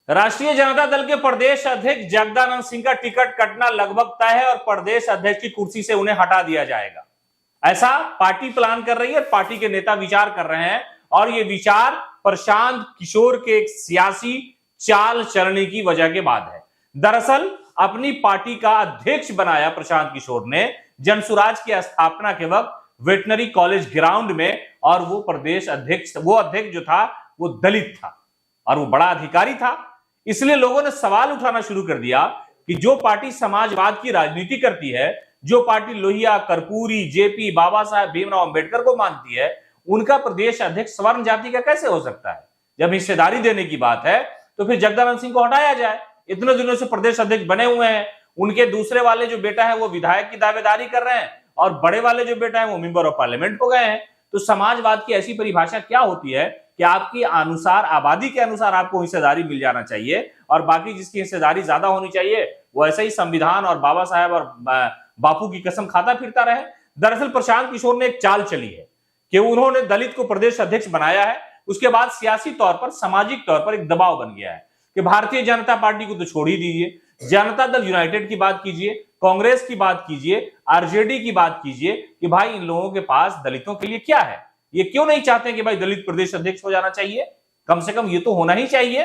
राष्ट्रीय जनता दल के प्रदेश अध्यक्ष जगदानंद सिंह का टिकट कटना लगभग तय है और प्रदेश अध्यक्ष की कुर्सी से उन्हें हटा दिया जाएगा, ऐसा पार्टी प्लान कर रही है। पार्टी के नेता विचार कर रहे हैं और ये विचार प्रशांत किशोर के एक सियासी चाल चलने की वजह के बाद है। दरअसल अपनी पार्टी का अध्यक्ष बनाया प्रशांत किशोर ने जनसुराज की स्थापना के वक्त वेटनरी कॉलेज ग्राउंड में, और वो प्रदेश अध्यक्ष, वो अध्यक्ष जो था वो दलित था और वो बड़ा अधिकारी था। इसलिए लोगों ने सवाल उठाना शुरू कर दिया कि जो पार्टी समाजवाद की राजनीति करती है, जो पार्टी लोहिया, कर्पूरी, जेपी, बाबा साहेब भीमराव अंबेडकर को मानती है, उनका प्रदेश अध्यक्ष स्वर्ण जाति का कैसे हो सकता है? जब हिस्सेदारी देने की बात है तो फिर जगदानंद सिंह को हटाया जाए। इतने दिनों से प्रदेश अध्यक्ष बने हुए हैं, उनके दूसरे वाले जो बेटा है वो विधायक की दावेदारी कर रहे हैं और बड़े वाले जो बेटा है वो मेंबर ऑफ पार्लियामेंट हो गए हैं। तो समाजवाद की ऐसी परिभाषा क्या होती है कि आपकी अनुसार, आबादी के अनुसार आपको हिस्सेदारी मिल जाना चाहिए और बाकी जिसकी हिस्सेदारी ज्यादा होनी चाहिए वो ऐसे ही संविधान और बाबा साहेब और बापू की कसम खाता फिरता रहे। दरअसल प्रशांत किशोर ने एक चाल चली है कि उन्होंने दलित को प्रदेश अध्यक्ष बनाया है। उसके बाद सियासी तौर पर, सामाजिक तौर पर एक दबाव बन गया है कि भारतीय जनता पार्टी को तो छोड़ ही दीजिए, जनता दल यूनाइटेड की बात कीजिए, कांग्रेस की बात कीजिए, आरजेडी की बात कीजिए कि भाई इन लोगों के पास दलितों के लिए क्या है? ये क्यों नहीं चाहते कि भाई दलित प्रदेश अध्यक्ष हो जाना चाहिए? कम से कम ये तो होना ही चाहिए।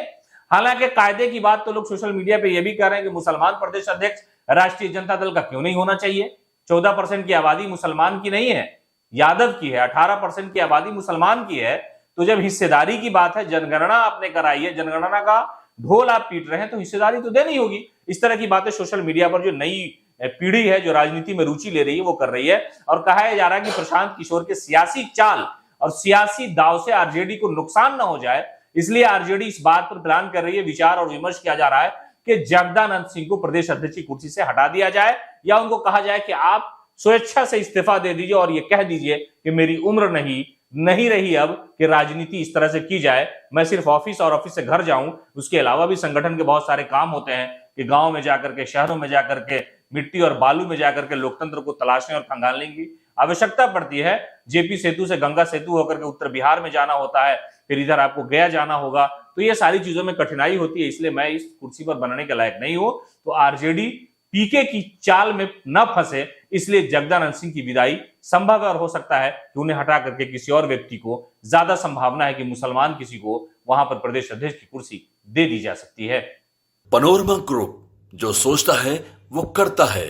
हालांकि कायदे की बात तो लोग सोशल मीडिया पे ये भी कह रहे हैं कि मुसलमान प्रदेश अध्यक्ष राष्ट्रीय जनता दल का क्यों नहीं होना चाहिए? 14% की आबादी मुसलमान की नहीं है, यादव की है। 18% की आबादी मुसलमान की है। तो जब हिस्सेदारी की बात है, जनगणना आपने कराई है, जनगणना का ढोल आप पीट रहे हैं, तो हिस्सेदारी तो देनी होगी। इस तरह की बातें सोशल मीडिया पर जो नई पीढ़ी है, जो राजनीति में रुचि ले रही है, वो कर रही है। और कहा जा रहा है कि प्रशांत किशोर के सियासी चाल और सियासी दाव से आरजेडी को नुकसान ना हो जाए, इसलिए आरजेडी इस बात पर प्लान कर रही है, विचार और विमर्श किया जा रहा है कि जगदानंद सिंह को प्रदेश अध्यक्ष की कुर्सी से हटा दिया जाए या उनको कहा जाए कि आप स्वेच्छा से इस्तीफा दे दीजिए और ये कह दीजिए कि मेरी उम्र नहीं रही अब कि राजनीति इस तरह से की जाए, मैं सिर्फ ऑफिस और ऑफिस से घर जाऊं। उसके अलावा भी संगठन के बहुत सारे काम होते हैं कि गांव में जाकर के, शहरों में जाकर के, मिट्टी और बालू में जाकर के लोकतंत्र को तलाशने और खंगालने की आवश्यकता पड़ती है। जेपी सेतु से गंगा सेतु होकर के उत्तर बिहार में जाना होता है, फिर इधर आपको गया जाना होगा, तो ये सारी चीजों में कठिनाई होती है। इसलिए मैं इस कुर्सी पर बनने के लायक नहीं हूं। तो आरजेडी पीके की चाल में न फंसे, इसलिए जगदानंद सिंह की विदाई संभव है और हो सकता है कि उन्हें हटा करके किसी और व्यक्ति को, ज्यादा संभावना है कि मुसलमान किसी को वहां पर प्रदेश अध्यक्ष की कुर्सी दे दी जा सकती है। पनोरमा ग्रुप, जो सोचता है वो करता है।